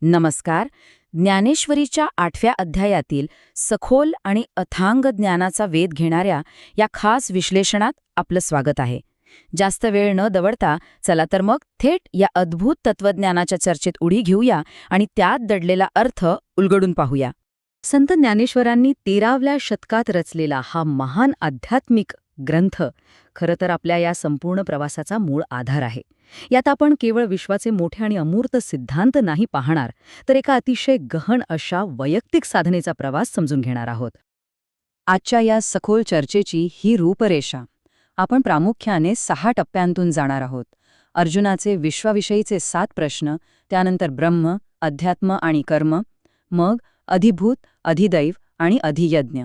नमस्कार. ज्ञानेश्वरीच्या 8व्या अध्यायातील सखोल आणि अथांग ज्ञानाचा वेध घेणाऱ्या या खास विश्लेषणात आपलं स्वागत आहे. जास्त वेळ न दवडता चला तर मग थेट या अद्भुत तत्वज्ञानाच्या चर्चेत उडी घेऊया आणि त्यात दडलेला अर्थ उलगडून पाहूया. संत ज्ञानेश्वरांनी 13व्या शतकात रचलेला हा महान आध्यात्मिक ग्रंथ खरं तर आपल्या या संपूर्ण प्रवासाचा मूळ आधार आहे. यात आपण केवळ विश्वाचे मोठे आणि अमूर्त सिद्धांत नाही पाहणार, तर एका अतिशय गहन अशा वैयक्तिक साधनेचा प्रवास समजून घेणार आहोत. आजच्या या सखोल चर्चेची ही रूपरेषा आपण प्रामुख्याने 6 टप्प्यांतून जाणार आहोत. अर्जुनाचे विश्वाविषयीचे 7 प्रश्न, त्यानंतर ब्रह्म, अध्यात्म आणि कर्म, मग अधिभूत, अधिदैव आणि अधियज्ञ,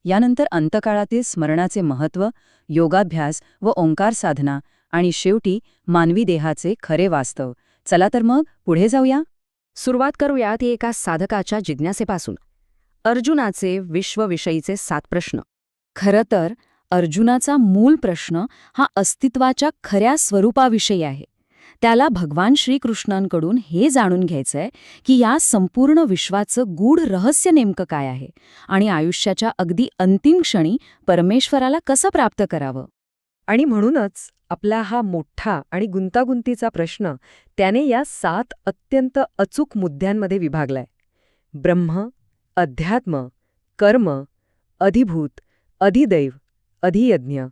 यानंतर अंतकाळातील स्मरणाचे महत्त्व, योगाभ्यास व ओंकार साधना, आणि शेवटी मानवी देहाचे खरे वास्तव. चला तर मग पुढे जाऊया. सुरुवात करूया ती एका साधकाच्या जिज्ञासेपासून. अर्जुनाचे विश्वविषयीचे 7 प्रश्न. खरं तर अर्जुनाचा मूळ प्रश्न हा अस्तित्वाच्या खऱ्या स्वरूपाविषयी आहे. त्याला भगवान श्रीकृष्णांकडून हे जाणून घ्यायचंय की या संपूर्ण विश्वाचं गूढ रहस्य नेमकं काय आहे आणि आयुष्याच्या अगदी अंतिम क्षणी परमेश्वराला कसं प्राप्त करावं. आणि म्हणूनच आपला हा मोठा आणि गुंतागुंतीचा प्रश्न त्याने या 7 अत्यंत अचूक मुद्द्यांमध्ये विभागलाय. ब्रह्म, अध्यात्म, कर्म, अधिभूत, अधिदैव, अधियज्ञ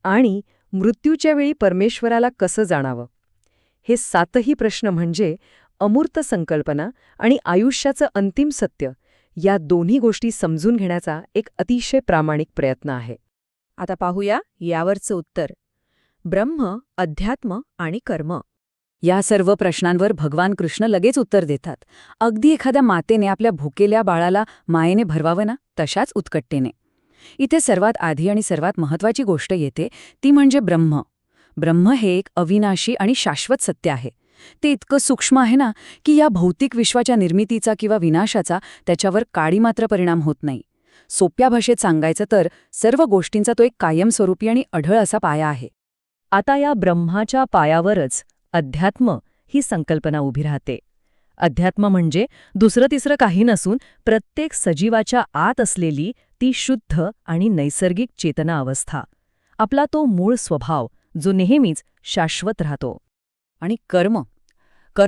आणि मृत्यूच्या वेळी परमेश्वराला कसं जाणावं. हे 7ही प्रश्न म्हणजे अमूर्त संकल्पना आणि आयुष्याचं अंतिम सत्य या दोन्ही गोष्टी समजून घेण्याचा एक अतिशय प्रामाणिक प्रयत्न आहे. आता पाहूया यावरचं उत्तर. ब्रह्म, अध्यात्म आणि कर्म या सर्व प्रश्नांवर भगवान कृष्ण लगेच उत्तर देतात. अगदी एखाद्या मातेने आपल्या भुकेल्या बाळाला मायेने भरवावं ना, तशाच उत्कटतेने. इथे सर्वात आधी आणि सर्वात महत्त्वाची गोष्ट येते ती म्हणजे ब्रह्म. ब्रह्म हे एक अविनाशी आणि शाश्वत सत्य आहे. ते इतकं सूक्ष्म आहे ना की या भौतिक विश्वाच्या निर्मितीचा किंवा विनाशाचा त्याच्यावर काडीमात्र परिणाम होत नाही. सोप्या भाषेत सांगायचं तर सर्व गोष्टींचा तो एक कायमस्वरूपी आणि अढळ असा पाया आहे. आता या ब्रह्माच्या पायावरच अध्यात्म ही संकल्पना उभी राहते. अध्यात्म म्हणजे दुसरं तिसरं काही नसून प्रत्येक सजीवाच्या आत असलेली ती शुद्ध आणि नैसर्गिक चेतना अवस्था, आपला तो मूळ स्वभाव जो नेहमीच शाश्वत राहतो. आणि कर्म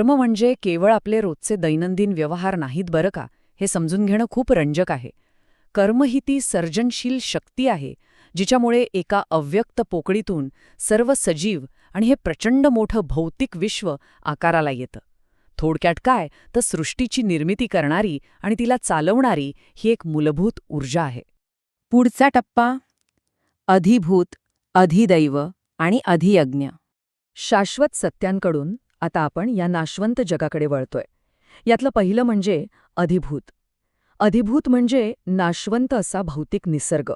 म्हणजे केवळ आपले रोजचे दैनंदिन व्यवहार नाहीत बरं का. हे समजून घेणं खूप रंजक आहे. कर्म ही ती सर्जनशील शक्ती आहे जिच्यामुळे एका अव्यक्त पोकळीतून सर्व सजीव आणि हे प्रचंड मोठं भौतिक विश्व आकाराला येतं. थोडक्यात काय तर सृष्टीची निर्मिती करणारी आणि तिला चालवणारी ही एक मूलभूत ऊर्जा आहे. पुढचा टप्पा अधिभूत, अधिदैव आणि अधियज्ञ. शाश्वत सत्यांकडून आता आपण या नाशवंत जगाकडे वळतोय. यातलं पहिलं म्हणजे अधिभूत. अधिभूत म्हणजे नाशवंत असा भौतिक निसर्ग.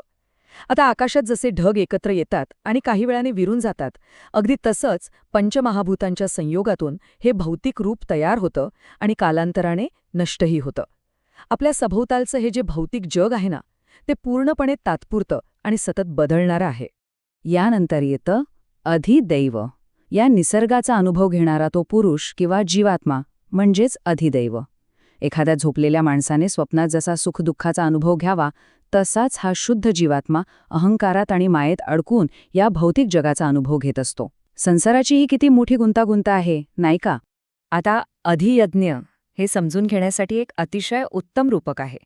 आता आकाशात जसे ढग एकत्र येतात आणि काही वेळाने विरून जातात, अगदी तसंच पंचमहाभूतांच्या संयोगातून हे भौतिक रूप तयार होतं आणि कालांतराने नष्टही होतं. आपल्या सभोवतालचं हे जे भौतिक जग आहे ना, ते पूर्णपणे तात्पुरतं आणि सतत बदलणारं आहे. यानंतर येतं अधिदैव. या निसर्गाचा अनुभव घेणारा तो पुरुष किंवा जीवात्मा म्हणजेच अधिदैव. एखाद्या झोपलेल्या माणसाने स्वप्नात जसा सुखदुःखाचा अनुभव घ्यावा तसाच हा शुद्ध जीवात्मा अहंकारात आणि मायेत अडकून या भौतिक जगाचा अनुभव घेत असतो. संसाराची ही किती मोठी गुंतागुंत आहे, नाही का. आता अधियज्ञ हे समजून घेण्यासाठी एक अतिशय उत्तम रूपक आहे.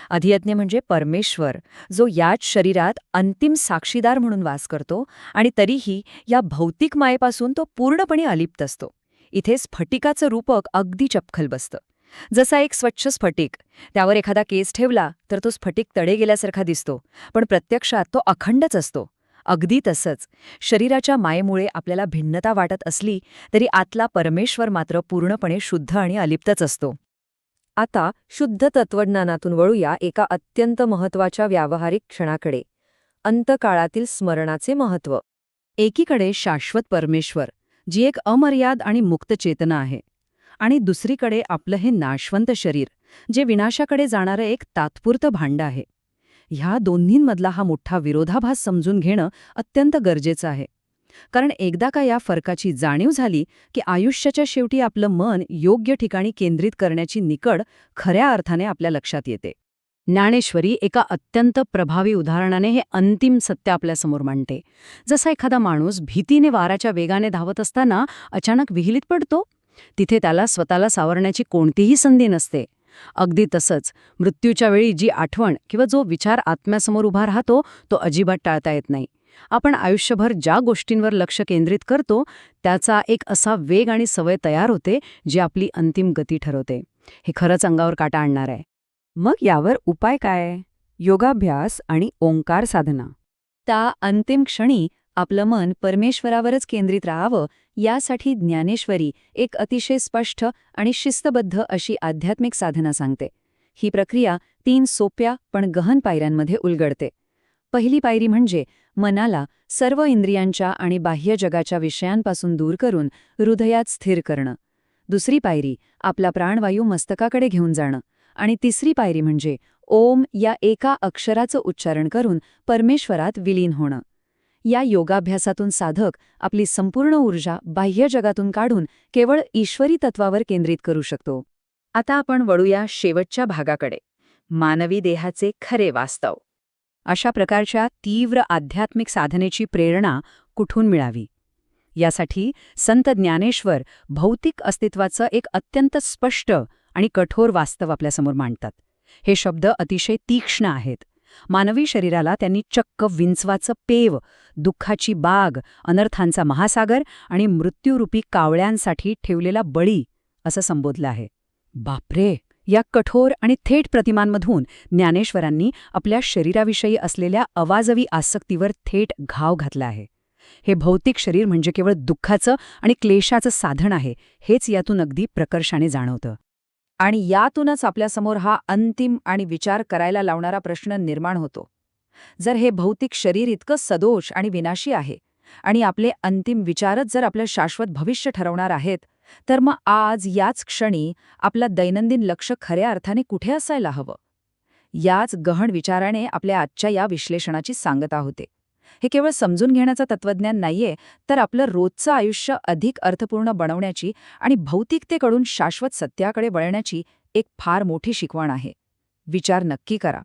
अधियज्ञ म्हणजे परमेश्वर, जो याच शरीरात अंतिम साक्षीदार म्हणून वास करतो आणि तरीही या भौतिक मायेपासून तो पूर्णपणे अलिप्त असतो. इथे स्फटिकाचं रूपक अगदी चपखल बसतं. जसा एक स्वच्छ स्फटिक, त्यावर एखादा केस ठेवला तर तो स्फटिक तडे गेल्यासारखा दिसतो, पण प्रत्यक्षात तो अखंडच असतो. अगदी तसंच शरीराच्या मायेमुळे आपल्याला भिन्नता वाटत असली तरी आतला परमेश्वर मात्र पूर्णपणे शुद्ध आणि अलिप्तच असतो. आता शुद्ध तत्वज्ञानातून वळूया एका अत्यंत महत्त्वाच्या व्यावहारिक क्षणाकडे, अंतकाळातील स्मरणाचे महत्त्व. एकीकडे शाश्वत परमेश्वर, जी एक अमर्याद आणि मुक्त चेतना आहे, आणि दुसरीकडे आपलं हे नाशवंत शरीर, जे विनाशाकडे जाणारं एक तात्पुरतं भांडं आहे. ह्या दोन्हींमधला हा मोठा विरोधाभास समजून घेणं अत्यंत गरजेचं आहे. कारण एकदा का या फरकाची जाणीव झाली की आयुष्याच्या शेवटी आपलं मन योग्य ठिकाणी केंद्रित करण्याची निकड खऱ्या अर्थाने आपल्या लक्षात येते. ज्ञानेश्वरी एका अत्यंत प्रभावी उदाहरणाने हे अंतिम सत्य आपल्यासमोर मांडते. जसा एखादा माणूस भीतीने वाराच्या वेगाने धावत असताना अचानक विहिलीत पडतो, तिथे त्याला स्वतःला सावरण्याची कोणतीही संधी नसते. अगदी तसंच मृत्यूच्या वेळी जी आठवण किंवा जो विचार आत्म्यासमोर उभा राहतो तो अजिबात टाळता येत नाही. आपण आयुष्यभर ज्या गोष्टींवर लक्ष केंद्रित करतो त्याचा एक असा वेग आणि सवय तयार होते जी आपली अंतिम गती ठरवते. हे खरंच अंगावर काटा आणणार आहे. मग यावर उपाय काय? योगाभ्यास आणि ओंकार साधना. त्या अंतिम क्षणी आपलं मन परमेश्वरावरच केंद्रित राहावं यासाठी ज्ञानेश्वरी एक अतिशय स्पष्ट आणि शिस्तबद्ध अशी आध्यात्मिक साधना सांगते. ही प्रक्रिया 3 सोप्या पण गहन पायऱ्यांमध्ये उलगडते. पहिली पायरी म्हणजे मनाला सर्व इंद्रियांच्या आणि बाह्य जगाच्या विषयांपासून दूर करून हृदयात स्थिर करणं. दुसरी पायरी आपला प्राणवायू मस्तकाकडे घेऊन जाणं. आणि तिसरी पायरी म्हणजे ओम या एका अक्षराचं उच्चारण करून परमेश्वरात विलीन होणं. या योगाभ्यासातून साधक आपली संपूर्ण ऊर्जा बाह्य जगातून काढून केवळ ईश्वरी तत्वावर केंद्रित करू शकतो. आता आपण वळूया शेवटच्या भागाकडे, मानवी देहाचे खरे वास्तव. अशा प्रकारच्या तीव्र आध्यात्मिक साधनेची प्रेरणा कुठून मिळावी? यासाठी संत ज्ञानेश्वर भौतिक अस्तित्वाचं एक अत्यंत स्पष्ट आणि कठोर वास्तव आपल्यासमोर मांडतात. हे शब्द अतिशय तीक्ष्ण आहेत. मानवी शरीराला त्यांनी चक्क विंचवाचं पेव, दुःखाची बाग, अनर्थांचा महासागर आणि मृत्यूरूपी कावळ्यांसाठी ठेवलेला बळी असं संबोधलं आहे. बापरे! या कठोर आणि थेट प्रतिमांमधून ज्ञानेश्वरांनी आपल्या शरीराविषयी असलेल्या अवाजवी आसक्तीवर थेट घाव घातला आहे. हे भौतिक शरीर म्हणजे केवळ दुःखाचं आणि क्लेशाचं साधन आहे, हेच यातून अगदी प्रकर्षाने जाणवतं. आणि यातूनच आपल्यासमोर हा अंतिम आणि विचार करायला लावणारा प्रश्न निर्माण होतो. जर हे भौतिक शरीर इतकं सदोष आणि विनाशी आहे आणि आपले अंतिम विचारच जर आपलं शाश्वत भविष्य ठरवणार आहेत, तर मग आज याच क्षणी आपलं दैनंदिन लक्ष खऱ्या अर्थाने कुठे असायला हवं? याच गहन विचाराने आपल्या आजच्या या विश्लेषणाची सांगता होते. हे केवळ समजून घेण्याचं तत्वज्ञान नाहीये, तर आपलं रोजचं आयुष्य अधिक अर्थपूर्ण बनवण्याची आणि भौतिकतेकडून शाश्वत सत्याकडे वळण्याची एक फार मोठी शिकवण आहे. विचार नक्की करा.